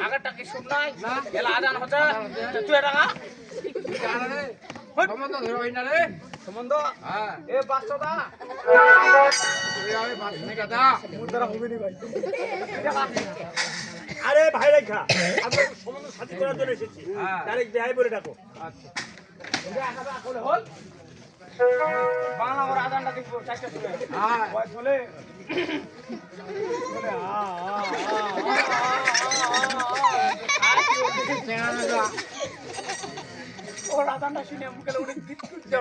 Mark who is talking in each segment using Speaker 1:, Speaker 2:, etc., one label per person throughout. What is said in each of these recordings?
Speaker 1: আগেরটা কি শুন নাই এলা আজান হচ্ছে তুই এটা
Speaker 2: সম্বন্ধ ধরে হই না রে
Speaker 1: সম্বন্ধ
Speaker 2: হ্যাঁ
Speaker 1: এ 500 দা
Speaker 2: আমি বাঁচনি দাদা
Speaker 1: মোর দ্বারা হবে নি ভাই
Speaker 3: আরে ভাই রেখা আমি সম্বন্ধ সাথী করার জন্য এসেছি ডাইরেক্ট দেখাই বলে ডাকো
Speaker 2: আচ্ছা
Speaker 1: দেখাবা কোলে হল বাংলা ওর আজানটা দিব চারটা শুনে
Speaker 2: হ্যাঁ
Speaker 1: ওই বলে ওর আজানটা শুনে মুখে উনি গীত করতে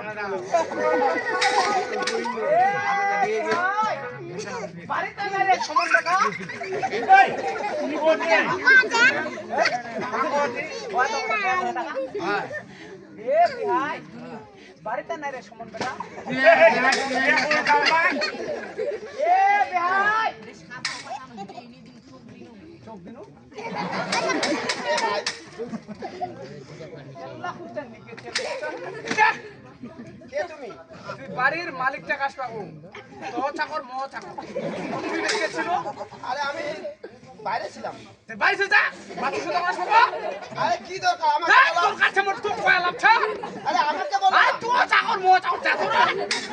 Speaker 1: বাড়িতে গেলে সমন টাকা
Speaker 3: এই তুমি বলছেন
Speaker 2: হ্যাঁ
Speaker 1: এ ভাই বাড়িতে নাই রে সমন টাকা এ ভাই চোখ দিনু আল্লাহ কুত্তান দিকে কে তুমি তুই বাড়ির মালিকটা কাজ পাবো তো চাকর মো চাকর তুই দেখে ছিল
Speaker 4: আরে আমি বাইরে ছিলাম।
Speaker 1: তুই বাইরে যা বাকি শুধু কাজ পাবো
Speaker 4: আরে কি দরকার আমাকে বলো।
Speaker 1: তোর কাছে মোর তো কয় লাভছা
Speaker 4: আরে আমাকে বলো।
Speaker 1: আরে তুই চাকর মো চাকর চাকর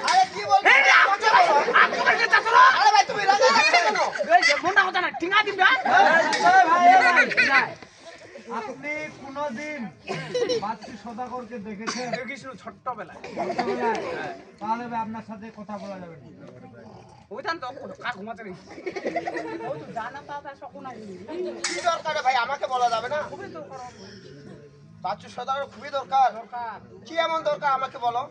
Speaker 4: আরে কি বলছো?
Speaker 1: এই রে আমাকে বলো আমি তোকে চাকর
Speaker 4: আরে ভাই তুমি রাগা লাগছো কেন?
Speaker 1: এই যে মনটা কথা না টিঙা দিম না
Speaker 5: আপনি কোনদিন মাতৃ সদাগরকে দেখেছেন?
Speaker 1: দেখিস ছোট্টবেলায়
Speaker 5: তাহলে আপনার সাথে কথা বলা যাবে না।
Speaker 1: ওইখান তো কার ঘুমাতে নেই ওই তো জানা তা সকনা
Speaker 4: কি দরকার রে ভাই আমাকে বলা যাবে না?
Speaker 1: খুবই তো করো
Speaker 4: বাচ্চু সদাগর খুবই দরকার।
Speaker 1: দরকার
Speaker 4: কি এমন দরকার আমাকে বলো।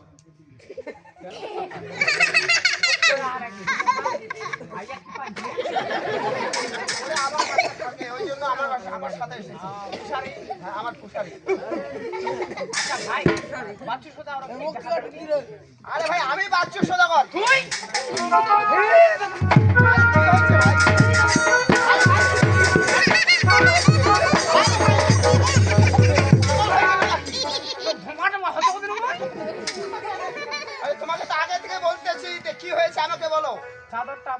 Speaker 1: আইয়া কি পাই
Speaker 4: ওরে আমার বাসা থাকে ওই জন্য আমার সাথে এসেছি।
Speaker 1: কুশারি
Speaker 4: হ্যাঁ আমার কুশারি।
Speaker 1: আচ্ছা ভাই বাচ্চু সোদা ওরা
Speaker 4: আরে ভাই আমি বাচ্চু সদাগর।
Speaker 1: তুই
Speaker 4: আরে তোমাকে তো আগে থেকে বলতেছি যে কি হয়েছে আমাকে বলো।
Speaker 1: চাদরটা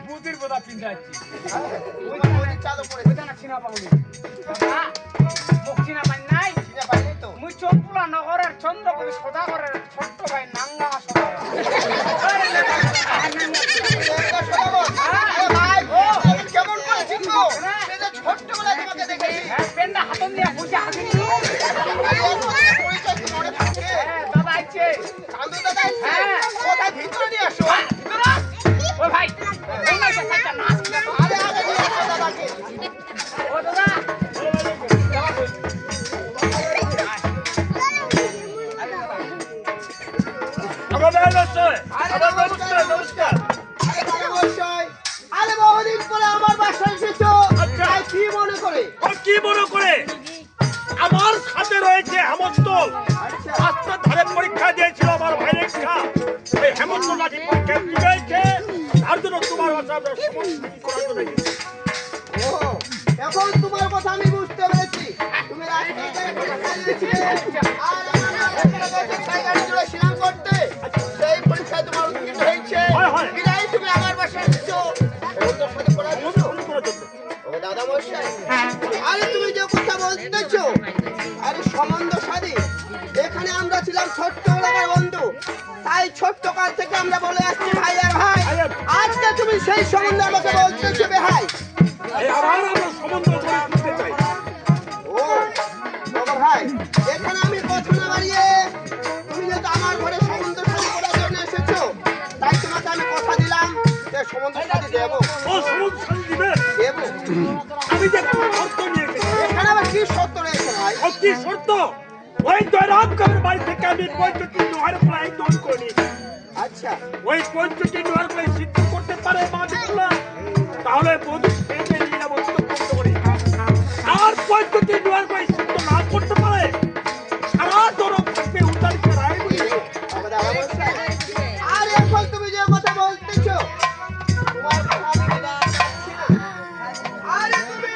Speaker 1: বুদির বোদা পিন্দাচ্ছি
Speaker 4: ওই ওই চাদর পরে
Speaker 1: ওইটা না চিনা পাবনি দাদা মুখ চিনা পাই নাই
Speaker 4: চিনে পাইনি তো।
Speaker 1: মুই চম্পুলা নগরের চন্দ্রপুরি সদাগরের ছোট্ট ভাই নাঙ্গা সদাগর
Speaker 4: এটা সদাগর। আরে ভাই তুমি কেমন করে চিনবো? এই যে ছোট্টবেলায় তোমাকে দেখেছি।
Speaker 1: হ্যাঁ পেন্ডা হাতন দিয়া বুঝে হাতে দিল
Speaker 4: আরে এত বছর পরিচয় কি মনে থাকে?
Speaker 1: হ্যাঁ দাদা আইছে
Speaker 4: চান্দু দাদা এসেছে।
Speaker 1: হ্যাঁ।
Speaker 4: কোথায় ভিতরে নিয়ে আসো।
Speaker 1: ও ভাই তোমরা তো একটা নাচ দিলে তো
Speaker 4: আরে আগে নিয়ে আসো দাদাকে।
Speaker 1: ও দাদা
Speaker 3: আমাদের নমস্কার নমস্কার নমস্কার
Speaker 4: আরে দাদা মশাই, আরে বহুদিন পরে আমার বাসায় এসেছো।
Speaker 3: আচ্ছা।
Speaker 4: তাই কি মনে করে?
Speaker 3: ও কি মনে করে আমার সাথে রয়েছে হেমন্তল
Speaker 4: আচ্ছা।
Speaker 3: রাস্তার ধারে পরীক্ষা দিয়েছিল আমার ভাই রেখা এই হেমন্তল নাকি পরীক্ষা দিয়েছে তার জন্য তোমার বাসা আমরা সমর্থন করার জন্য এসেছি।
Speaker 4: ও, এখন তোমার কথা আমি বুঝতে পেরেছি। তুমি রাস্তায় পরীক্ষা দিয়েছিলে। আর আমার বাসায় গেছে সাইকেল চড়ে স্নান করতে। সেই পরীক্ষায় তোমার উত্তীর্ণ হয়েছে।
Speaker 3: হয়, হয়।
Speaker 4: বিদায় তুমি আমার বাসায় এসেছো। হেমন্তর সাথে পড়ার জন্য।
Speaker 3: সমর্থন করার জন্য
Speaker 4: ও দাদা মশাই, আরে তুমি যে কথা বলতেছো আরে সম্বন্ধ সাদী এখানে আমরা ছিলাম ছোট্টবেলাকার বন্ধু, তাই ছোট্ট কাল থেকে আমরা বলে আসছি ভাই আর ভাই। আজকে তুমি সেই সম্বন্ধে আমাকে বলতেছো ভাই।
Speaker 3: এই আবার আমরা সম্বন্ধ করে দিতে চাই।
Speaker 4: ও বাবা ভাই, এখানে আমি কথা না বাড়িয়ে তুমি যেহেতু আমার ঘরে সম্বন্ধ সাদী করার জন্য এসেছো, তাই তোমাকে আমি কথা দিলাম যে সম্বন্ধ সাদী দেবো
Speaker 3: ও সমর্থন দিবে
Speaker 4: দেবো।
Speaker 3: আমি যে শর্ত নিয়েছি
Speaker 4: এখানে আবার কি শর্ত রয়েছে ভাই?
Speaker 3: ও কি শর্ত ওই দৈরাম কামের বাড়ি থেকে আমি 35 নোয়ার প্রায় দৌড় করে নিয়েছি।
Speaker 4: আচ্ছা
Speaker 3: ওই 35 নোয়ার প্রায় সিদ্ধ করতে পারে মালিকগুলা তাহলে বধূ পেটে নিয়ে বস্তু করতে পারে আর 35 নোয়ার প্রায় সিদ্ধ না করতে পারে সারা দরম থাকবে উদ্ধারিত রায় বলে
Speaker 4: বাবা দাদা মশাই, আর এখন তুমি যে কথা বলতেছো তোমার কথা আমি মেনে নিচ্ছি না। আরে তুমি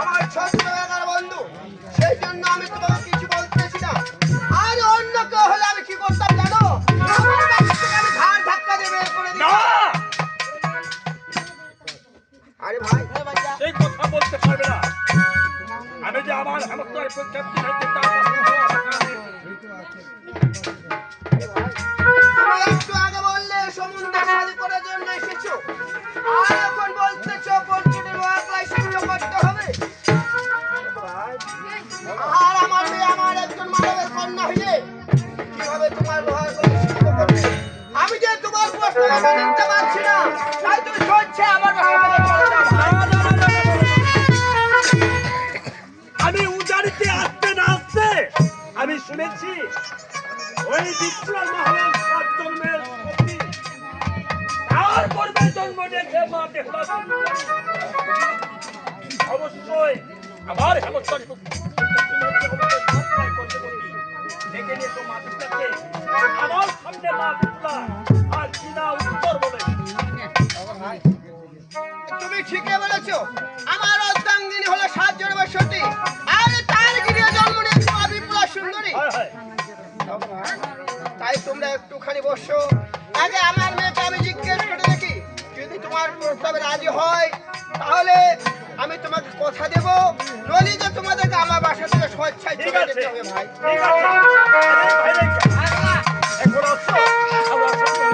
Speaker 4: আমার ছোটবেলাকার বন্ধু, সেই জন্য আমি তোমাকে কিছু বলতেছি না। আর অন্য কেউ হলে আমি কি করতাম জানো? আমার বাড়ি থেকে আমি ঘাড় ধাক্কা দিয়ে বের করে
Speaker 3: না
Speaker 4: দিতাম।
Speaker 3: আমার হেমন্তর প্রত্যেকটি হইতে তার
Speaker 4: তুমি একটু আগে বললে সমুদ্র শাড়ি করার জন্য এসেছো, আর এখন বলতেছো পঞ্চুটি লোহাকলাই সিদ্ধ করতে হবে। আর আমার মেয়ে আমার একজন মানবের কন্যা হয়ে কিভাবে তোমার লোহার কলাই সিদ্ধ করবে? আমি যে তোমার প্রশ্ন আমি নিতে পারছি না, তাই তুমি সহ্যে আমার বাসা থেকে চলে যাও ভাই।
Speaker 3: আমি উজাড়িতে আসতে না আসতে আমি শুনেছি ওই বিপ্লব মহারাজ সাত জন্মের সতী তার পূর্বে জন্ম নিয়েছে মা দেহলা সুন্দরী। অবশ্যই আমার হেমন্তর দেখে নিয়ে তো মা বিপ্লবকে আমার সামনে মা বিপ্লব আর কিনা উত্তর বলে।
Speaker 4: তুমি ঠিকই বলেছো, আমার অর্ধাঙ্গিনী হলো 7 জন্মের সতী, আর তার গৃহে জন্ম নিয়েছে মা বিপ্লব সুন্দরী।
Speaker 3: হয় হয়
Speaker 4: তাই তোমরা একটুখানি বসো, আগে আমার মেয়েকে আমি জিজ্ঞেস করে দেখি, যদি তোমার প্রস্তাবে রাজি হয় তাহলে আমি তোমাকে কথা দেব, নইলে যে তোমাদেরকে আমার বাসা থেকে স্বেচ্ছায়
Speaker 3: ঠিক
Speaker 4: চলে
Speaker 3: আছে
Speaker 4: যেতে হবে ভাই।
Speaker 3: ঠিক আছে আরে ভাই এখন আসো আবার আসো।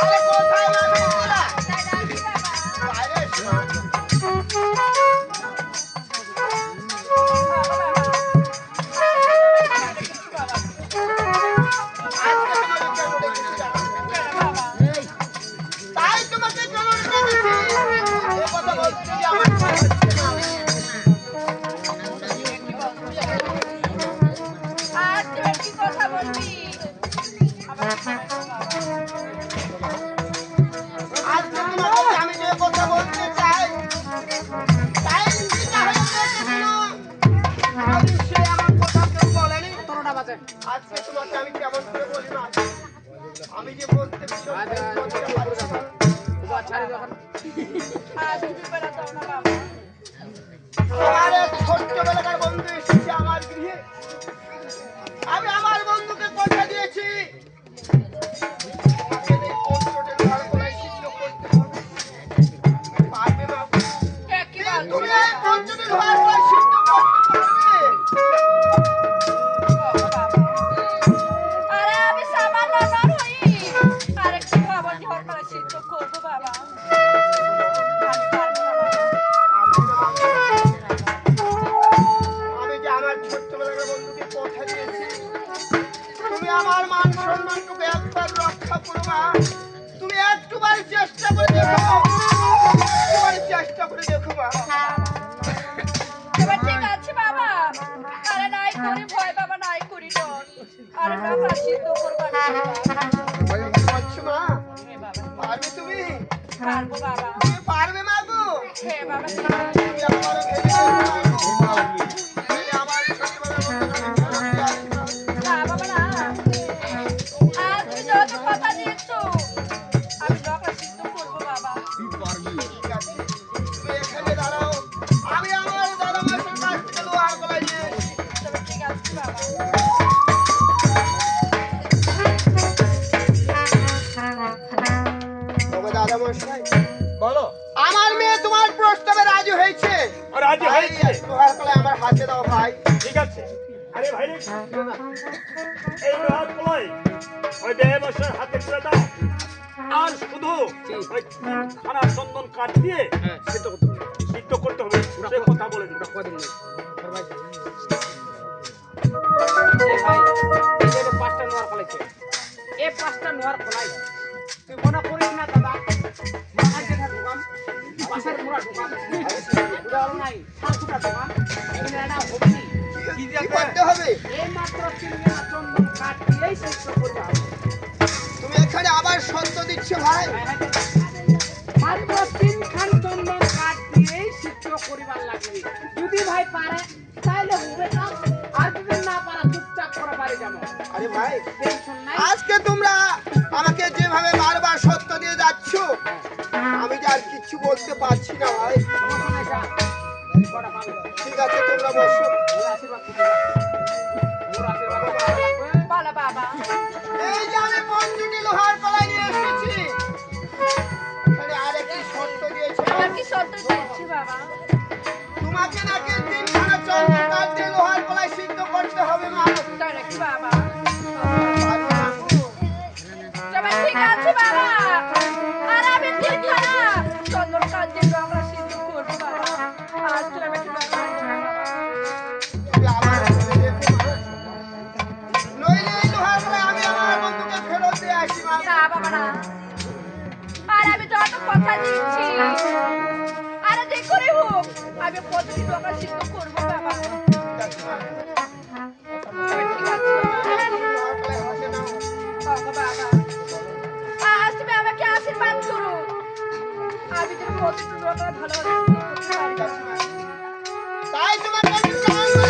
Speaker 4: আরে কোথায় যাবে তোরা? বাইরে এসো। আজকে তোমাদেরকে আমি দেখেছি জানো? তাই তোমাকে জরুরি দেখেছি। এ কথা বলতে গিয়ে আমার ভয় হচ্ছে না।
Speaker 6: আর তুই কি কথা বলবি?
Speaker 4: আজকে তোমাকে আমি যে কথা বলতে চাই, তাই চিন্তা হয়ে গেছিল। যদি সে আমার কথা কেউ বলেনি, আজকে তোমাকে আমি কেমন করে বলি না? আমি যে বলতে ভীষণ বলতে পারছি না।
Speaker 6: আর তুমি বেলা দাও না বাবা।
Speaker 4: আমার এক ছোট্টবেলাকার বন্ধু এসেছে আমার গৃহে। আমি আমার বন্ধুকে কথা দিয়েছি, আমাকে এই পঞ্চটি লোহার কলাই সিদ্ধ করতে হবে। পারবে মা?
Speaker 6: কি বল
Speaker 4: তুমি এই পঞ্চটি লোহার কলাই সিদ্ধ করতে পারবে?
Speaker 6: আরে আমি সামান্য নই। আরে কি খবর ঝড় করে সিদ্ধ করবো বাবা। আমি পারবো না বাবা।
Speaker 4: আমি যে আমার ছোট্টবেলাকার বন্ধুকে কথা দিয়েছি, তুমি আমার মান সম্মানটুকু একবার রক্ষা করো মা। তুমি একটুবার চেষ্টা করে দেখো, একটুবার চেষ্টা করে দেখো মা।
Speaker 6: এবার ঠিক আছে বাবা। আরে নাই করি ভয় বাবা, নাই করি ডর। আরে নকরা সিদ্ধ করবা না
Speaker 4: বলছো মা, পারবে তুমি?
Speaker 6: পারবো বাবা।
Speaker 4: তুমি পারবে মা গো?
Speaker 6: হ্যাঁ বাবা।
Speaker 4: তুমি আমারও ভেবে দেখো মা গো। তাহলে আমার ছোট্টবেলার বন্ধুটা আমি ফেরত দিয়ে আসবো।
Speaker 6: না বাবা না। আর তুমি যত কথা দিয়েছো আমি নকরা সিদ্ধ করবো বাবা।
Speaker 4: ঠিক আছে, তুমি এখানে দাঁড়াও, আমি আমার দাদা মাসের কাছ থেকে লোহার কলাই নিয়ে আসি।
Speaker 6: তবে ঠিক আছে বাবা।
Speaker 4: তবে দাদা মশাই,
Speaker 3: বলো
Speaker 4: আমার মেয়ে তোমার প্রস্তাবে রাজি হয়েছে।
Speaker 3: রাজি
Speaker 4: ভাই,
Speaker 3: হয়েছে
Speaker 4: লোহার কলাই আমার হাতে দাও ভাই।
Speaker 3: ঠিক আছে আরে ভাই রে এই লোহার কলাই ওই দেবসের হাতে তুলে দাও আর শুধু ওই খানা চন্দন কাঠ দিয়ে সিদ্ধ করতে হবে সে কথা বলে দিন
Speaker 1: এই 5টা নোয়ার খোলাই তুই মনে করিস না দাদা, মাথায় যেটা ঢুকাম বাসার পুরা ঢুকাম উদাহরণ নাই 7টা ঢুকাম এখানে একটা হবি
Speaker 4: কি করতে হবে?
Speaker 1: এই মাত্র 3 দিন চন্দন কাঠ দিয়েই শেষ করতে হবে।
Speaker 4: তুমি এখানে আবার সত্য দিচ্ছ ভাই?
Speaker 1: মাত্র 3 খান চন্দন কাঠ দিয়েই সিদ্ধ করিবার লাগবে। যদি ভাই পারে তাহলে হবে না, আর যদি না পারে চুপচাপ করে বাড়ি যাবো।
Speaker 4: আরে ভাই,
Speaker 1: টেনশন নাই।
Speaker 4: আজকে তোমরা আমাকে যেভাবে বারবার সত্য দিয়ে যাচ্ছ, আমি যে আর কিছু বলতে পারছি না ভাই।
Speaker 1: সমস্যা নাই, যা। কটা পাবে।
Speaker 4: ঠিক আছে, তোমরা বসো।
Speaker 1: ওর আশীর্বাদ করবে। ওর আশীর্বাদ করবে।
Speaker 6: বলো বাবা।
Speaker 4: এই যে আমি পঞ্চুটি লোহার কলাই নিয়ে এসেছি, এখানে আরেকটি সত্য
Speaker 6: বাবা?
Speaker 4: তোমাকে নাকি 3খানা চন্দ্র কাঠ দিয়ে লোহার কলাই সিদ্ধ করতে হবে মা।
Speaker 6: তাই নাকি বাবা?
Speaker 4: পারবো না গো।
Speaker 6: তবে ঠিক আছে বাবা। আর আমি 3খানা চন্দন কাঠ দিয়ে আমরা সিদ্ধ করবো বাবা। আজ তো আমি একটু বাবা।
Speaker 4: তুমি আমার ছেলে রেখো মা। নইলে এই লোহার কলাই আমি আমার বন্ধুকে ফেরত দিয়ে আসি মা।
Speaker 6: না বাবা না। আর আমি যত কথা দিচ্ছি আর যে করে হোক আমি প্রতিদিন আমরা সিদ্ধ করবো বাবা।
Speaker 4: ঠিক আছে মা।
Speaker 6: তবে ঠিক আছে বাবা।
Speaker 4: লোহার কলাই হাসে না।
Speaker 6: ওগো বাবা, আজ তুমি আমাকে আশীর্বাদ করো। আমি যেন প্রতিদিন আমরা ভালোভাবে সিদ্ধ করতে পারি।
Speaker 4: তাই তোমার কাছে চাই মা।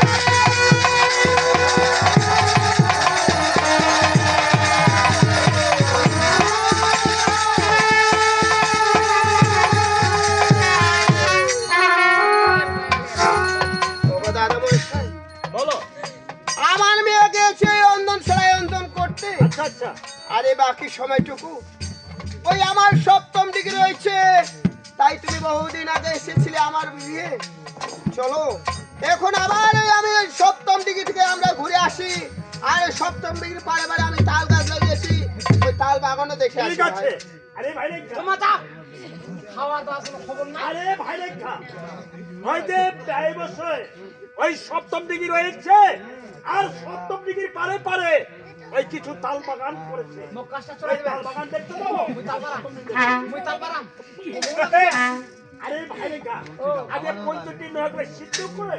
Speaker 4: ওগো দাদা মশাই,
Speaker 3: বলো।
Speaker 4: আমার মেয়ে গেছে অন্দন সেলাই অন্দন করতে।
Speaker 3: আচ্ছা আচ্ছা।
Speaker 4: আরে বাকি সময়টুকু ওই আমার সপ্তম ডিগ্রি রয়েছে। তাই তুমি বহুদিন আগে এসেছিলে আমার বিয়ে। চলো এখন আবার ওই আমি ওই সপ্তম ডিগ্রি থেকে আমরা ঘুরে আসি। আর ওই সপ্তম ডিগ্রি পারে পারে আমি তাল গাছ লাগিয়েছি, ওই তাল বাগানও দেখে আসি
Speaker 3: ঠিক আছে।
Speaker 4: ভাই।
Speaker 3: আরে ভাই রেখা।
Speaker 1: তোমাতা খাওয়া দাওয়া কোনো খবর নাই।
Speaker 3: আরে ভাই রেখা। হয়তো এই বছর ওই সপ্তম ডিগ্রি রয়েছে আর সপ্তম ডিগ্রি পারে পারে ওই কিছু তাল বাগান করেছে।
Speaker 1: মোক কাজটা
Speaker 3: ওই
Speaker 1: চলে
Speaker 3: তাল বাগান দেখতে পাবো।
Speaker 1: মুই তাল পারাম।
Speaker 3: আরে ভাই রেখা। আগে পঞ্চটি নয় করে সিদ্ধ করে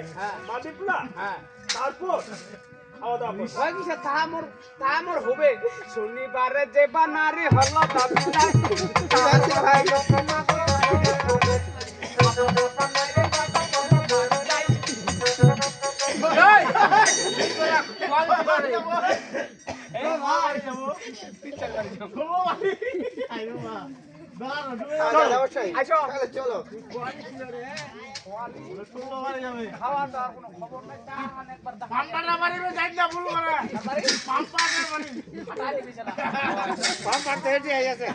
Speaker 3: মাটিগুলা
Speaker 1: হ্যাঁ।
Speaker 3: তারপর খাওয়া দাওয়া করবো।
Speaker 1: ওই কিসে তা মোর হবে শনিবারে যে বানারে হলো দাবিলা।
Speaker 4: ঠিক আছে ভাই। দাদা মশাই,
Speaker 1: আইসো।
Speaker 4: তাহলে চলো।
Speaker 1: খাওয়া দাওয়ার কোনো খবর নাই। তা একবার দেখা
Speaker 2: পাম্পাটা মারিবে যাই না ভুল করে পাম্পাটা মারি
Speaker 1: হাঁটা দিবি শালা।
Speaker 2: পাম্পার তো হেঁটে আছে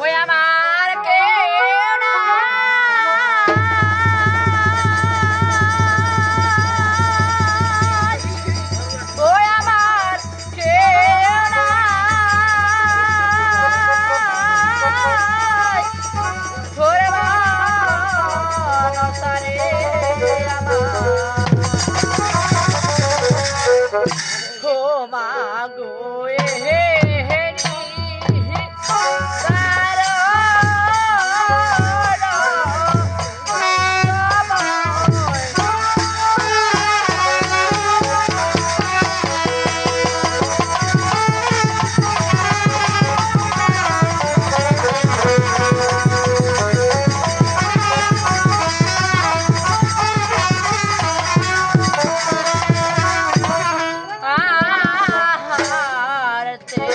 Speaker 6: ওই আমার কেউ নাই। ওই আমার কেউ নাই। তোর বানসারে আমার ও মা গো আহারতে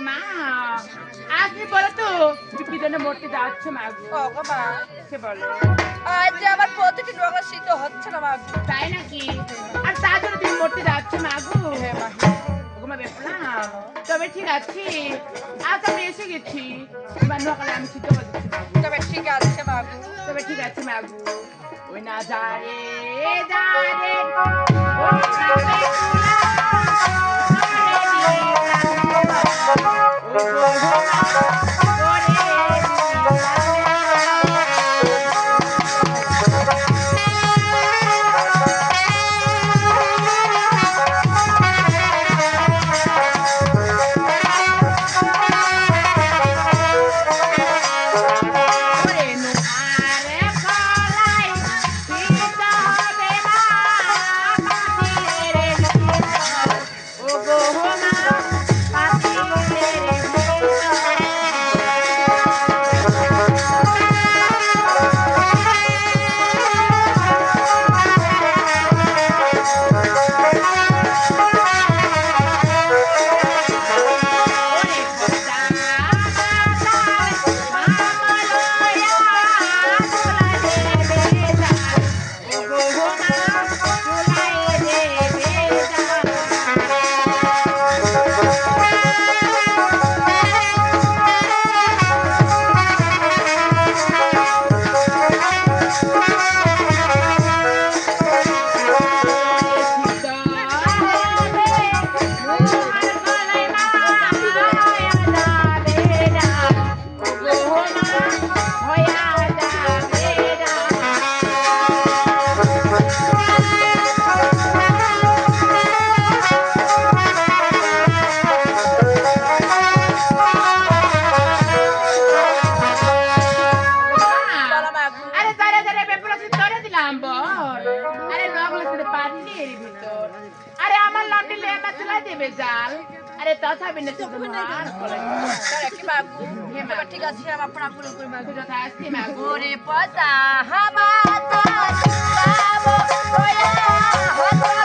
Speaker 1: মা আপনি বলো তো কি জন্য মরতে যাচ্ছ মা গো
Speaker 6: মা
Speaker 1: সে বলো
Speaker 6: আজ যে আমার প্রতিটি ডগা সিদ্ধ হচ্ছে না মা
Speaker 1: তাই নাকি আর তার জন্য তুমি মরতে যাচ্ছ মা গো
Speaker 6: হ্যাঁ মা
Speaker 1: ওগো বেপলাম তবে ঠিক আছে আজ আমি এসে গেছি এবার নকালে আমি সিদ্ধ করে দিচ্ছি মা গো।
Speaker 6: তবে ঠিক আছে মা
Speaker 1: তবে ঠিক আছে মা গো ওই না যারে যারে ওই যাবে
Speaker 6: আরে তথাপি না তো আর বলে তারা কি বাবু হে মা ঠিক আছে আমার প্রাগুলো করে মা যেটা আসছে মা গোরে পতা হামাতা বাবু ওয়া হতরা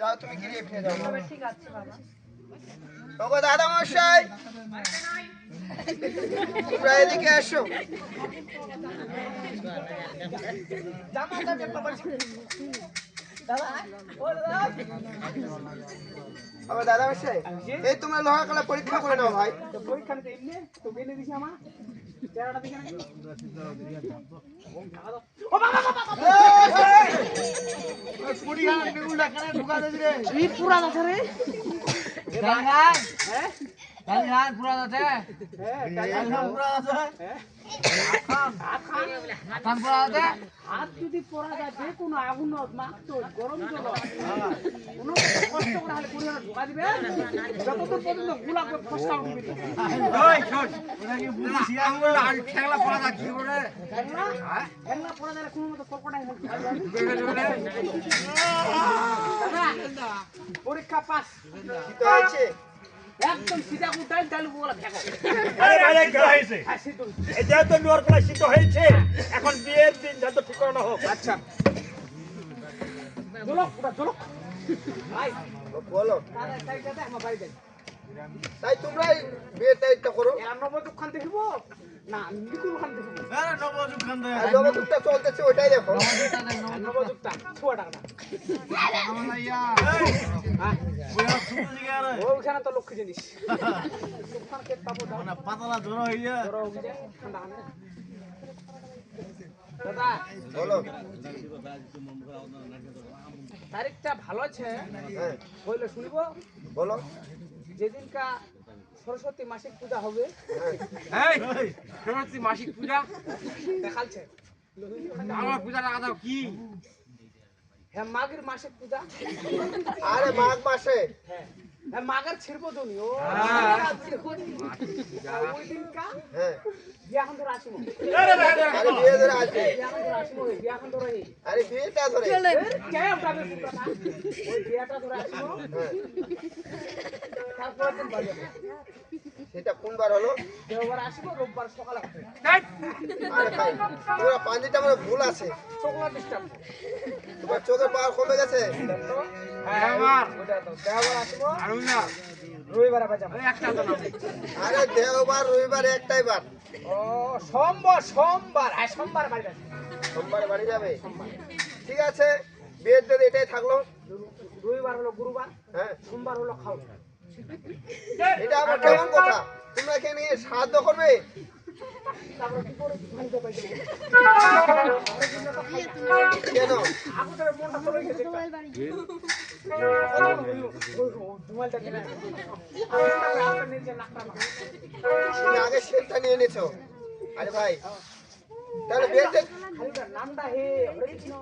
Speaker 4: যাও তুমি গিয়ে ফিরে যাও
Speaker 6: ঠিক আছে বাবা
Speaker 4: ওগো দাদা মশাই তোমরা এদিকে আসো ওগো দাদা মশাই এই তোমরা লোহা কলা পরীক্ষা করে নাও ভাই
Speaker 1: পরীক্ষা নিতে এমনি তো বেনে দিছি আমার চেহারাটা দেখে নাকি এই পুরা আছে রে হাত যদি পড়া যায় যে কোনো আগুন মাখতো গরম জল কোনো কষ্ট করে হলে পুরো ঢোকা দিবে যতদূর পর্যন্ত গুলা করে ফসকা উঠবে ঠেংলা পড়া যায় কোনো মতো কর্কটাই পরীক্ষা পাস
Speaker 4: তো হয়েছে
Speaker 1: একদম সিধা উঠাই ডাল বলা ফেকো
Speaker 3: আরে ভাই কি হয়েছে
Speaker 1: আর সিদ্ধ
Speaker 3: এটা তো নোয়ার কলা সিদ্ধ হয়েছে এখন বিয়ের দিন যত ঠিক করানো হোক
Speaker 1: আচ্ছা চলো পুরা চলো ভাই
Speaker 4: বলো
Speaker 1: তাহলে সাইডটাতে আমার বাড়ি যাই
Speaker 4: তাই তোমরা বিয়ের দায়িত্ব করো
Speaker 1: এরা নবযুগ খান দেখিব না নিকুল খান দেখিব
Speaker 4: আর নবযুগটা চলতেছে ওইটাই দেখো
Speaker 1: নবযুগটা ছোয়া টাকা ওইখানে তো লক্ষ্য জিনিস
Speaker 5: পাতলা জ্বর হইয়া
Speaker 1: ঠান্ডা দাদা
Speaker 4: বলো
Speaker 1: তারিখটা ভালো আছে
Speaker 4: হ্যাঁ
Speaker 1: বললে শুনব
Speaker 4: বলো
Speaker 1: যেদিনকা সরস্বতী মাসিক পূজা হবে
Speaker 2: সরস্বতী মাসিক পূজা
Speaker 1: দেখালছে
Speaker 2: আমার পূজাটা কথা কি
Speaker 1: হ্যাঁ মাঘের মাসিক পূজা
Speaker 4: আরে মাঘ মাসে
Speaker 1: হ্যাঁ মাঘের ছিড়বো তুমি ও ওই দিনকা
Speaker 4: হ্যাঁ
Speaker 1: বিয়া এখন ধরে আসিব
Speaker 4: আরে বিয়ে ধরে আসবে
Speaker 1: বিয়া এখন ধরে আসিব বিয়া এখন ধরে
Speaker 4: আরে বিয়েটা ধরে
Speaker 1: কে উঠাবে পুরাটা ওই বিয়াটা ধরে আসিব
Speaker 4: হ্যাঁ
Speaker 1: তারপরে দিন বাজে
Speaker 4: সেটা কোন বার হলো
Speaker 1: দেওবার আসিব রোববার সকালে আসবে
Speaker 4: আরে ভাই তোমরা পাঞ্জিটা মানে ভুল আছে
Speaker 1: শুক্লা ডিস্টার্ব
Speaker 4: তোমার চোখের পাওয়ার কমে গেছে
Speaker 2: হ্যাঁ আমার
Speaker 1: দেওবার আসিব
Speaker 2: আর না
Speaker 1: রবিবার বাজাবো
Speaker 2: একটা তো না
Speaker 4: আরে দেওবার রবিবার একটাই বার
Speaker 1: ও সোমবার হ্যাঁ সোমবার বাড়ি যাবে
Speaker 4: সোমবার বাড়ি যাবে ঠিক আছে বিয়ের দিন এটাই থাকলো
Speaker 1: রবিবার হলো গুরুবার
Speaker 4: হ্যাঁ
Speaker 1: সোমবার হলো খাও
Speaker 4: এটা আবার কেমন কথা তোমরা এখানে সাহায্য করবে
Speaker 1: তারপরে কি করে ভাঙতে পাইতে
Speaker 4: কেন
Speaker 1: আমাদের মনটা চলে গেছে দুমালটা কিনে আপনার নিচে নাকটা
Speaker 4: তুমি আগে সেলটা নিয়ে নিয়েছো আরে ভাই তাহলে বিয়ের দিন
Speaker 1: খালি নামটা হে হরে কৃষ্ণ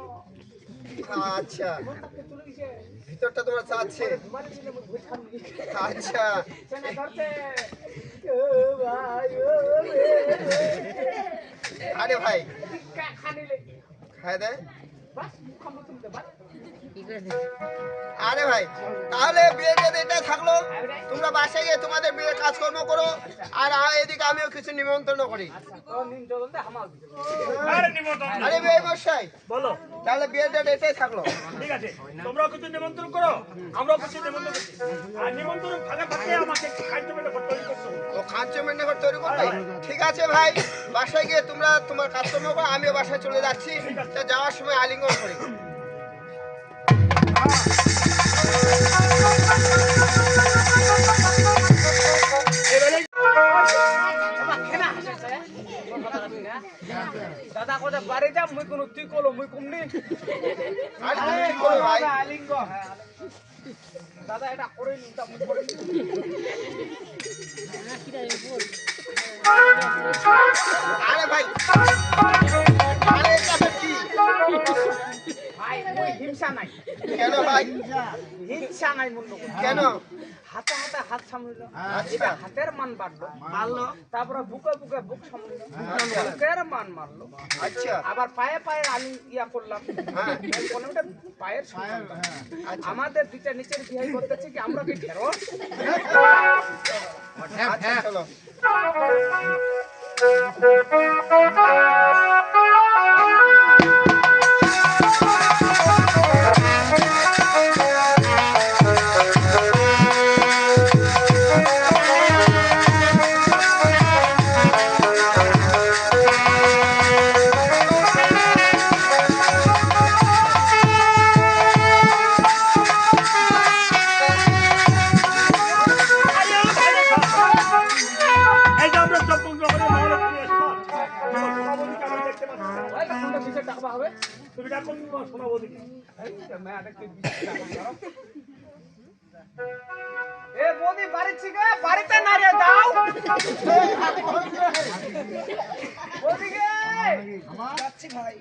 Speaker 4: আচ্ছা
Speaker 1: মনটাকে চলে গেছে
Speaker 4: ভিতরটা তোমার চাচ্ছে
Speaker 1: দুমালে দিলে ভুল খাবি
Speaker 4: আচ্ছা
Speaker 1: চেনা করতে ও ভাই ও
Speaker 4: আরে ভাই
Speaker 1: খানিলে
Speaker 4: খায় দেয়
Speaker 1: বাস খামো তুমি বাস
Speaker 4: আরে ভাই তাহলে বিয়েটা এটাই থাকলো, তোমরা বাসায় গিয়ে তোমাদের বিয়ের কাজকর্ম করো, আর এদিকে আমিও কিছু নিমন্ত্রণ করি।
Speaker 3: আরে নিমন্ত্রণ
Speaker 4: আরে বিয়ে মশাই,
Speaker 3: বলো।
Speaker 4: তাহলে বিয়েটা এটাই থাকলো।
Speaker 3: ঠিক আছে, তোমরাও কিছু নিমন্ত্রণ করো, আমরাও কিছু নিমন্ত্রণ করছি। আর নিমন্ত্রণ ফাঁকা থাকলে আমাকে একটু খাদ্য মেটে তৈরি করতে হবে।
Speaker 4: ও খাঁচো মেনে করে তৈরি করবে? ঠিক আছে ভাই, বাসায় গিয়ে তোমরা তোমার কাজকর্ম করো, আমিও বাসায় চলে যাচ্ছি। তা যাওয়ার সময় আলিঙ্গন করি।
Speaker 1: দাদা কোথায় বাড়ি যা মুই কোন তুই কলো মুই কমনি
Speaker 4: আর তুমি কি করো ভাই?
Speaker 1: আলিঙ্গ দাদা এটা করে নি তা মুই করে নি
Speaker 4: আরে ভাই, আরে এটা তো কি?
Speaker 1: ভাই মুই হিংসা নাই
Speaker 4: কেন ভাই?
Speaker 1: হিংসা নাই মূল্য
Speaker 4: কেন?
Speaker 1: হাতে হাতে হাত সামলিল
Speaker 4: আচ্ছা।
Speaker 1: হাতের মান বাড়লো তারপরে বুকে বুকে বুক সামলিল বুকের মান মারলো
Speaker 4: আচ্ছা
Speaker 1: আবার পায়ে পায়ে আমি ইয়া করলাম
Speaker 4: হ্যাঁ।
Speaker 1: কোনটা পায়ের সমান। আমাদের দুইটা নিচের বিয়ে করতেছে কি আমরা কি ঢেরো
Speaker 4: আচ্ছা চলো।
Speaker 3: এই যে আমরা চপ্পল জগরে মহলে ফিরে আসলাম। তোমার সোনাবতীকে আমি দেখতে পাচ্ছি না।
Speaker 1: ওই কোনটা কিসের টাকা হবে
Speaker 3: তুমি ডাকো তোমার সোনাবতীকে।
Speaker 1: এ বৌদি বাড়ি থেকে বাড়িতে না রে দাও বৌদি গে
Speaker 4: যাচ্ছি ভাই।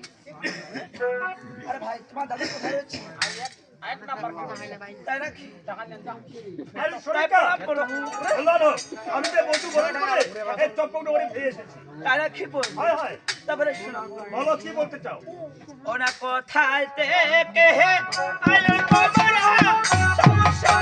Speaker 4: আরে ভাই তোমার দাদা কোথায় রয়েছে?
Speaker 1: এক নাম্বার
Speaker 4: তাই নাকি?
Speaker 1: টাকা নেন দাও
Speaker 3: আরে সোনাইকা, বলো, আমি যে বন্ধু বলে করে এই চপ্পল জগরে ফিরে এসেছি।
Speaker 4: তাই নাকি বল?
Speaker 3: হয় হয়,
Speaker 4: তারপরে শোনো,
Speaker 3: বলো কি বলতে চাও?
Speaker 4: ওনা কোথায় থেকে হে আইলো তোমারা সমস্যা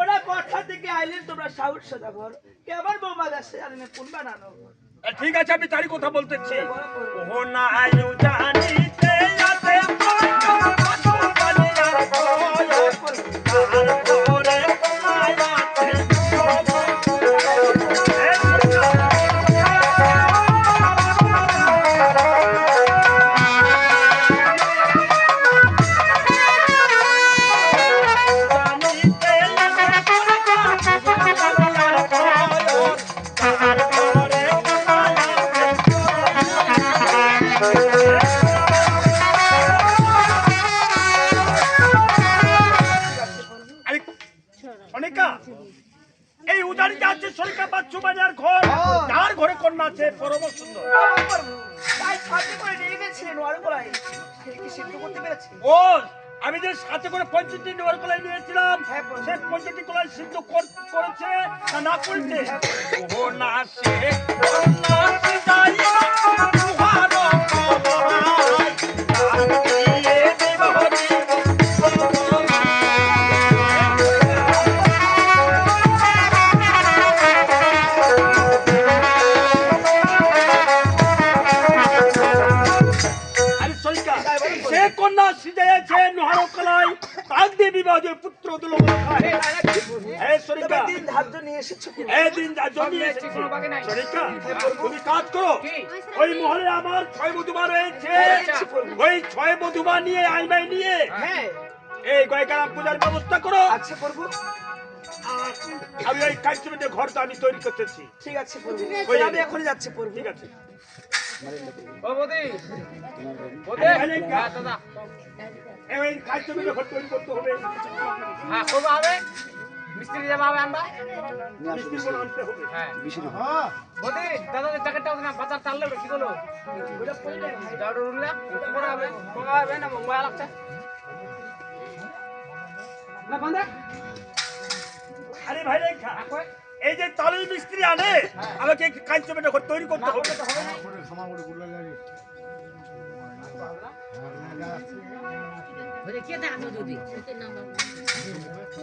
Speaker 4: ওরা কোথা থেকে আইলেন তোমরা সাউথ সদাগর কে আবার বোমা গাছে আর না কোন বানানো?
Speaker 3: ঠিক আছে, আমি তারই কথা বলতেছি। ও না আয়ু জানিতে যাতে অনিকা, এই উদারিতে আছে সরিকা বাচ্চু বাজার ঘর, যার ঘরে কন্যা আছে পরম সুন্দর।
Speaker 4: তাই সাথে করে নিয়ে গেছিলেন ওর গলায় সে কি সিদ্ধ করতে পেরেছে?
Speaker 3: ও আমি যে সাথে করে 65টি ডোয়ার কলাই নিয়েছিলাম, সে 65টি কলাই সিদ্ধ করেছে না করেছে? ও না সে কন্যা সিজাইয়া তুহারো কমাই, আমি দিয়ে দেব হরি সে কন্যা সিজাইছে নোহারো কলাই, তাক দিয়ে বিবাহের পুত্র দুলো খায়। এই সরিকা,
Speaker 4: দিন ধার্য নিয়ে এসেছো?
Speaker 3: এই দিন যা জমিয়ে এসেছি। সরিকা, তুমি কাজ করো, ওই মহলে আমার 6 বধূমা রয়েছে, ওই 6 বধূমা নিয়ে আইমাই নিয়ে
Speaker 4: হ্যাঁ
Speaker 3: এই গয়কারাম পূজার ব্যবস্থা করো।
Speaker 4: আচ্ছা করবো।
Speaker 3: আর আমি ওই কাঞ্চনের ঘরটা আমি তৈরি করতেছি।
Speaker 4: ঠিক আছে করবো।
Speaker 3: ওই
Speaker 4: আমি এখনই যাচ্ছি করবো।
Speaker 3: ঠিক আছে।
Speaker 1: ও বৌদি বৌদি হ্যাঁ দাদা
Speaker 3: এই কাজ তো মেরে তৈরি করতে হবে
Speaker 1: হ্যাঁ করবো হবে মিস্ত্রি যাবো হবে আনবা
Speaker 3: মিষ্টি করে আনতে হবে
Speaker 1: হ্যাঁ বৌদি দাদাদের জ্যাকেটটা ওখানে বাজার চাললে কি করলো ওটা পড়লে যাওয়ার রুলে করা হবে করা হবে না মোবাইল লাগছে না বান্ধা
Speaker 3: আরে ভাই রেখা এই যে তালুই মিস্ত্রি আনে আমাকে কাজ তো মেরে তৈরি করতে হবে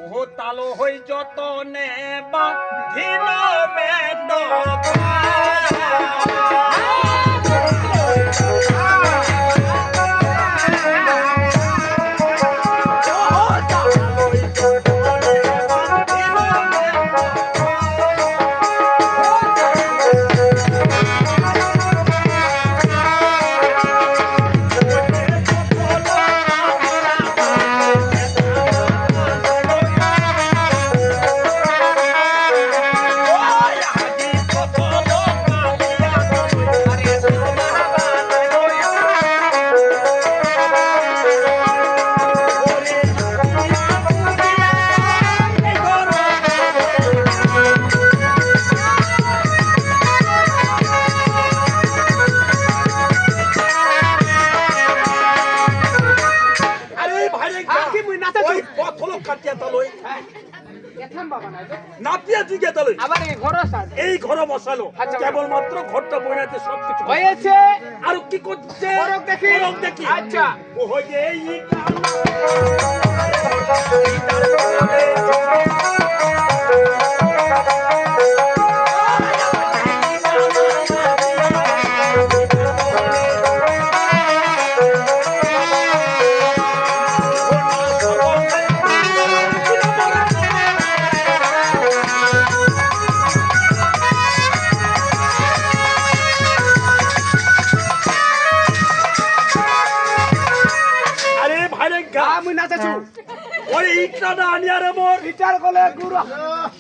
Speaker 1: ও তালো হই যতনে বাঁধিল বেদ
Speaker 3: এই ঘর বসালো কেবলমাত্র ঘরটা বইনাতে সবকিছু
Speaker 1: হয়েছে
Speaker 3: আর কি করছে দেখি
Speaker 1: আচ্ছা
Speaker 3: ও হয়ে এই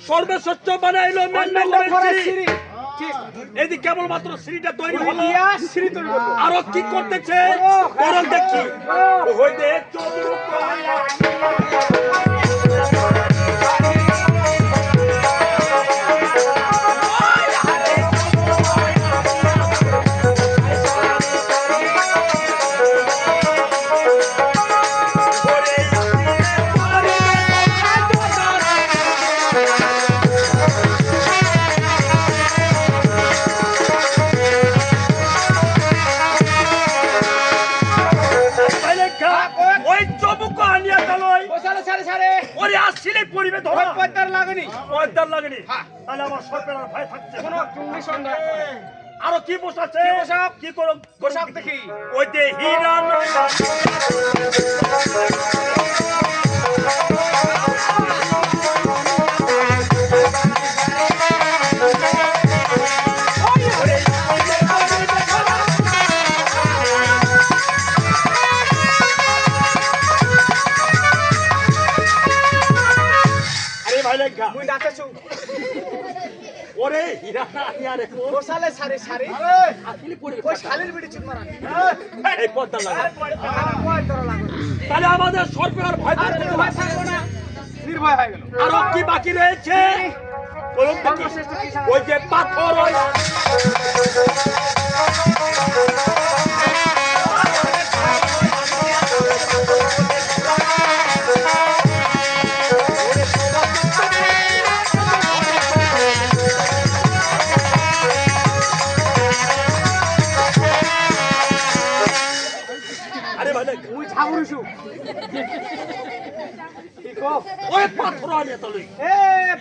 Speaker 3: সর্বশ্রেষ্ঠ বানাইলো এদি কেবলমাত্র সিঁড়িটা তৈরি হলো আরো কি করতেছে দেখি আরো কি বসাচ্ছে কি করো পোশাক দেখি ওই যে হীরা আরে ভাই লেখা
Speaker 1: মুই নাচেছু
Speaker 3: ওরে হীরা আরে
Speaker 1: বসালে সারে সারে আসলে পড়ে ওই শালের বিড়ি চুন মারা
Speaker 3: এই পর্দা লাগা
Speaker 1: পর্দা লাগা
Speaker 3: তাহলে আমাদের সরকার ভয়
Speaker 1: থাকবে না নির্ভয় হয়ে গেল
Speaker 3: আরো কি বাকি রয়েছে বলুন দেখি ওই যে পাথর আরে ভাই
Speaker 1: মুই ঝামুরুছু
Speaker 3: ওই পাথর আনিয়ে তলই
Speaker 1: এ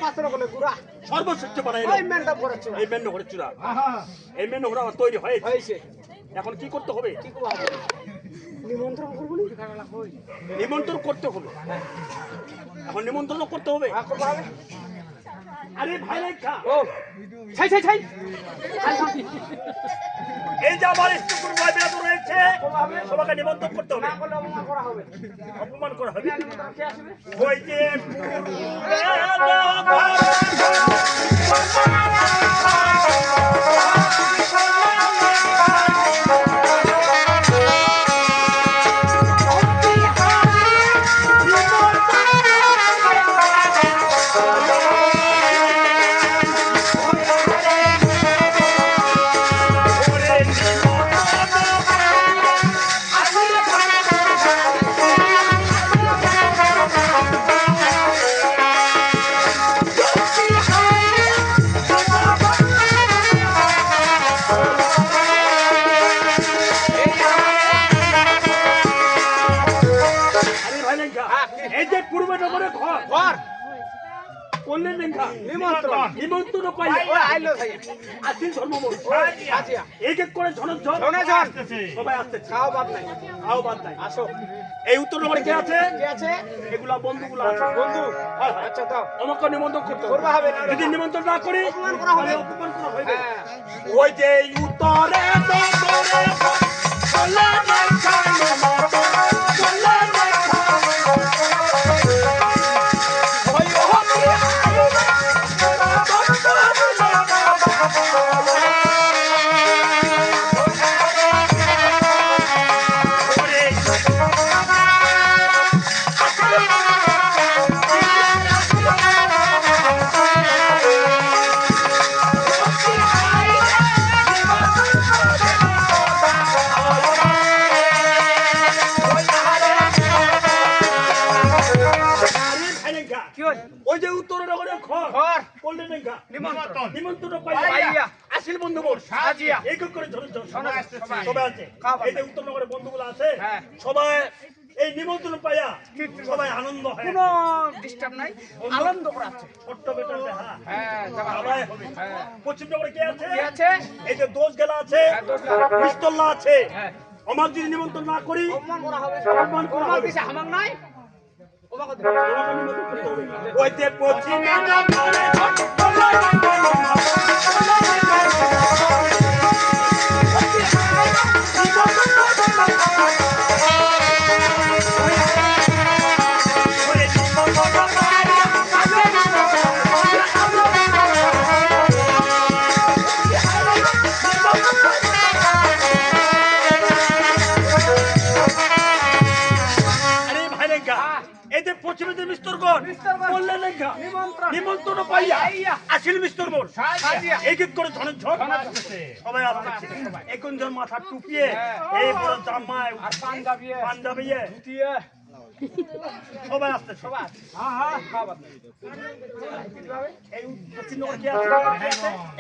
Speaker 1: পাথর কোনে গুড়া
Speaker 3: সর্বশ্রেষ্ঠ বানাইলো
Speaker 1: ওই মেনটা করেছো
Speaker 3: এই মেন ঘরে চূড়া এই মেন ঘরে আমার তৈরি হয়েছে
Speaker 1: হইছে
Speaker 3: এখন কি করতে হবে
Speaker 1: কি করব নিমন্ত্রণ করব নি
Speaker 3: নিমন্ত্রণ করতে হবে এখন নিমন্ত্রণ করতে হবে
Speaker 1: করব হবে
Speaker 3: আরে ভাই রেখা
Speaker 1: ও ছাই ছাই ছাই
Speaker 3: এই যে আমার স্কুল ভাই বেরা রয়েছে সবাইকে নিমন্ত্রণ করতে হবে
Speaker 1: না করলে অপমান করা হবে
Speaker 3: অপমান করা হবে
Speaker 1: নিমন্ত্রণ কে আসবে
Speaker 3: ওই যে দেখা
Speaker 1: নিমন্ত্রণ
Speaker 3: নিমন্ত্রণ পাই
Speaker 1: ও আইলো ভাই
Speaker 3: আসিল ধর্মমূল
Speaker 1: আজিয়া
Speaker 3: এক এক করে ঝনঝন
Speaker 1: জন
Speaker 3: সবাই আসছে
Speaker 1: খাও বাদ নাই
Speaker 3: খাও বাদ নাই
Speaker 1: আসো
Speaker 3: এই উত্তর নম্বরে কে আছে
Speaker 1: কে আছে
Speaker 3: এগুলা বন্ধুগুলো আছে
Speaker 1: বন্ধু আচ্ছা দাও
Speaker 3: আমাকে নিমন্ত্রণ করতে
Speaker 1: করবা হবে না
Speaker 3: যদি নিমন্ত্রণ না করি
Speaker 1: অপমান করা হবে।
Speaker 3: তাহলে অপমান করা হবে
Speaker 1: হ্যাঁ
Speaker 3: ওই যে উত্তরে চলে দেখা চলে দেখা ওই
Speaker 1: কি হল
Speaker 3: ওই যে উত্তর নগরে ঘর
Speaker 1: ঘর
Speaker 3: বললে দেখা
Speaker 1: নিমন্ত্রণ
Speaker 3: নিমন্ত্রণ
Speaker 1: পাইয়া।
Speaker 3: পাইয়া আসিল বন্ধু মোর
Speaker 1: সাজিয়া।
Speaker 3: এক এক করে ঝনঝন
Speaker 1: সবাই আসছে।
Speaker 3: সবাই আছে
Speaker 1: খাওয়া
Speaker 3: এই যে উত্তর নগরে বন্ধুগুলো আছে
Speaker 1: হ্যাঁ।
Speaker 3: সবাই এই নিমন্ত্রণ পাইয়া সবাই আনন্দ হয়
Speaker 1: কোনো ডিস্টার্ব নাই আনন্দ করাচ্ছে
Speaker 3: ছোট্ট বেটার দেখা
Speaker 1: হ্যাঁ যাবা হবে।
Speaker 3: সবাই হবে
Speaker 1: হ্যাঁ
Speaker 3: পশ্চিম নগরে কে আছে
Speaker 1: কি আছে
Speaker 3: এই যে দোষ গেলা আছে
Speaker 1: হ্যাঁ, দোষগেলা।
Speaker 3: পিস্তল্লা আছে
Speaker 1: হ্যাঁ
Speaker 3: আমার যদি নিমন্ত্রণ না করি
Speaker 1: অপমান করা হবে
Speaker 3: অপমান করা
Speaker 1: আমার
Speaker 3: হবে।
Speaker 1: দিশে হামাক নাই ওবাকে দে
Speaker 3: তোমাকে নিমন্ত্রণ করতে হবে। ওই যে পশ্চিম আরে ভাই রেখা এই যে পশ্চিমের মিস্তরগণ
Speaker 1: মিস্তরগণ।
Speaker 3: বললে রেখা
Speaker 1: নিমন্ত্রণ।
Speaker 3: নিমন্ত্রণ পাইয়া
Speaker 1: পাইয়া।
Speaker 3: আসিল মিস্তর মোর
Speaker 1: সাজিয়া।
Speaker 3: এক এক করে ঝন ঝন সবাই আসছে এখন জন মাথা টুপিয়ে এই বড় জামায়
Speaker 1: আর পাঞ্জাবি
Speaker 3: পাঞ্জাবি
Speaker 1: দিয়ে
Speaker 3: সবাই আসছে
Speaker 1: সবাই হ্যাঁ হ্যাঁ খাওয়া
Speaker 3: এই পশ্চিম নগর কি আছে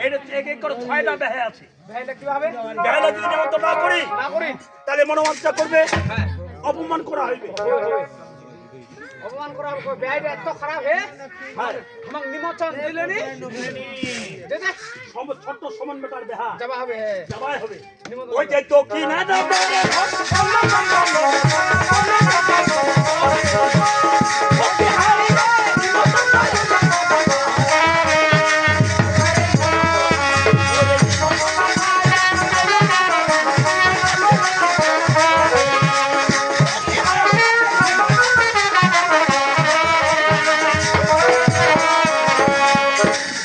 Speaker 3: এটা এক এক করে ছয়টা বেহে আছে
Speaker 1: ভাইলে কি হবে
Speaker 3: বেহেলা যদি নিমন্ত্রণ না করি
Speaker 1: না করি
Speaker 3: তাহলে মনোবাঞ্ছা করবে
Speaker 1: হ্যাঁ
Speaker 3: অপমান করা হইবে
Speaker 1: অপমান করা হবে বেহাইটা এত খারাপ হে আমাক নিমন্ত্রণ দিলেনি দে দে
Speaker 3: ছোট্ট সমান বেটার বেহা
Speaker 1: যাবা হবে
Speaker 3: সবাই হবে
Speaker 1: নিমন্ত্রণ
Speaker 3: ওই যে তো কি না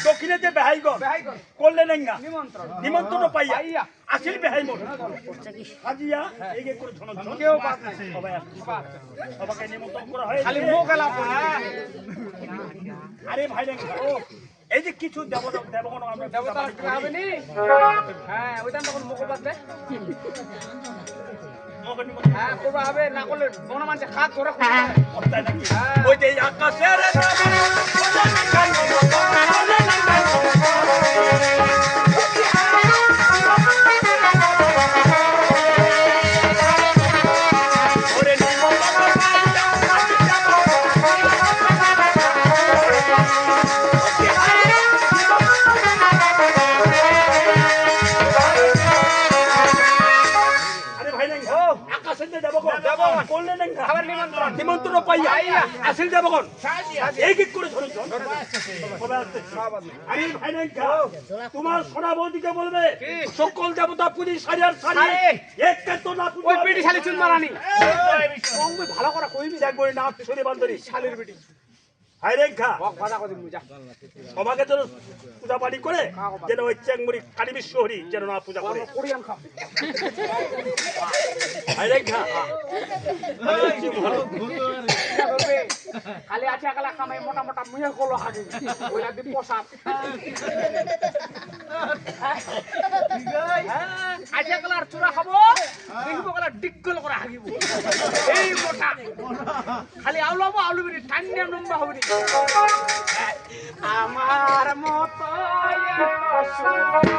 Speaker 3: দক্ষিণে যে বেহাইগণ
Speaker 1: বেহাইগণ
Speaker 3: করলে নেঙ্গা
Speaker 1: নিমন্ত্রণ
Speaker 3: নিমন্ত্রণ পাইয়া
Speaker 1: পাইয়া।
Speaker 3: আসিল বেহাই মোর হাজিয়া এই যে করে ঝন
Speaker 1: কেউ বাদ নাই
Speaker 3: সবাই আসছে
Speaker 1: সবাই আসছে।
Speaker 3: সবাইকে নিমন্ত্রণ করা হয়
Speaker 1: খালি মুখ এলাম হ্যাঁ
Speaker 3: আরে ভাই নেঙ্গা এই যে কিছু দেবগণ আমরা
Speaker 1: দেবতা কি হবে নি হ্যাঁ ওইটা তখন মুখ বাদ দে
Speaker 3: আমাকে নিমন্ত্রণ
Speaker 1: হ্যাঁ করবা হবে না করলে মনে মানুষে খাত ধরে
Speaker 3: করতে হয় নাকি
Speaker 1: হ্যাঁ।
Speaker 3: ওই যে আকাশের ওরে আরে ভাই নেঙ্গা আকাশের যে দেবগণ করলে নেঙ্গা
Speaker 1: আবার নিমন্ত্রণ
Speaker 3: নিমন্ত্রণ পাইয়া আসিল দেবগণ এক এক করে ধরে আরে ভাই নেঙ্গা তোমার সোনা বৌদিকে বলবে সকল দেবতা পুজি সারিয়ার সারি একটা তো না
Speaker 1: ওই পিটি শালি চুন মারানি কমবে ভালো করে কইবি
Speaker 3: একবার না শুনে বান্ধরি
Speaker 1: শালির পিটি
Speaker 3: হাই রেখা
Speaker 1: বক বাজা কদিন বুঝা
Speaker 3: সবাকে যেন পূজা পাঠি করে যেন ওই চেংমুড়ি কালী বিশ্বহরি যেন না পূজা করে
Speaker 1: কোরিয়ান খাও
Speaker 3: হাই রেখা
Speaker 1: খালি আছে একলা খামাই মোটা মোটা মুয়ে কলো হাগি ওইলা দি পোশাক আজ একলার চূড়া খাবো দেখিব গলা ডিগল করে হাগিব এই মোটা খালি আউলাবো আউলবিনি ঠান্ডা নম্বা হবনি আমার মতো সুখী